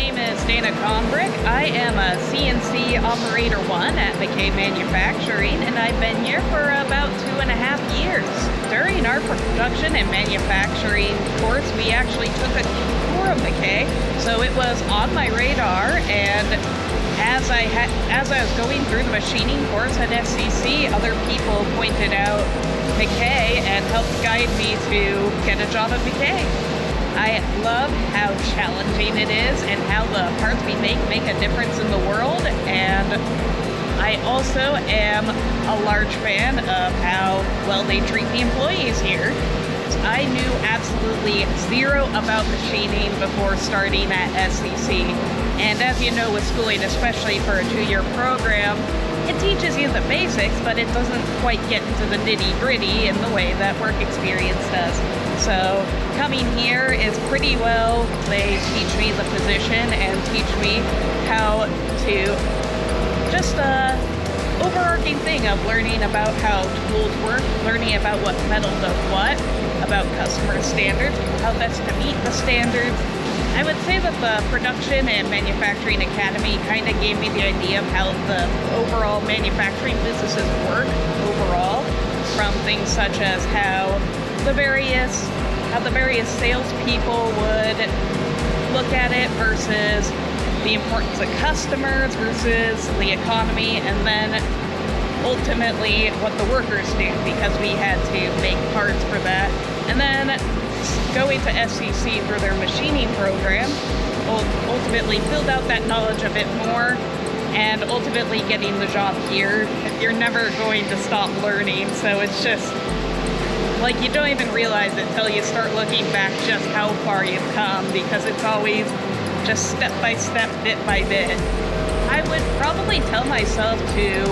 name is Dana Combrick. I am a CNC Operator 1 at MacKay Manufacturing, and I've been here for about 2.5 years. During our production and manufacturing course, we actually took a tour of MacKay, so it was on my radar, and as I was going through the machining course at SCC, other people pointed out MacKay and helped guide me to get a job at MacKay. I love how challenging it is and how the parts we make a difference in the world, and I also am a large fan of how well they treat the employees here. I knew absolutely zero about machining before starting at SCC, and as you know with schooling, especially for a 2-year program, it teaches you the basics, but it doesn't quite get into the nitty-gritty in the way that work experience does. So coming here is pretty well, they teach me the position and teach me how to just overarching thing of learning about how tools work, learning about what metal does what, about customer standards, how best to meet the standards. I would say that the Production and Manufacturing Academy kind of gave me the idea of how the overall manufacturing businesses work overall, from things such as how the various salespeople would look at it versus the importance of customers versus the economy, and then ultimately what the workers do, because we had to make parts for that. And then going to SCC through their machining program ultimately filled out that knowledge a bit more, and ultimately getting the job here, you're never going to stop learning. So it's just like you don't even realize it till you start looking back just how far you've come, because it's always just step by step, bit by bit. I would probably tell myself to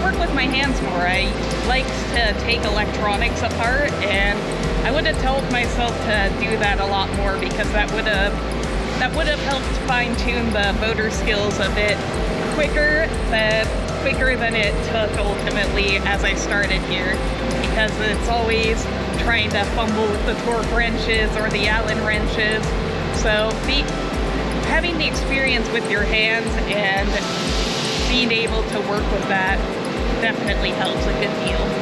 work with my hands more. I like to take electronics apart, and I would have told myself to do that a lot more, because that would have helped fine-tune the motor skills a bit quicker than it took ultimately as I started here, because it's always trying to fumble with the torque wrenches or the Allen wrenches. So having the experience with your hands and being able to work with that definitely helps a good deal.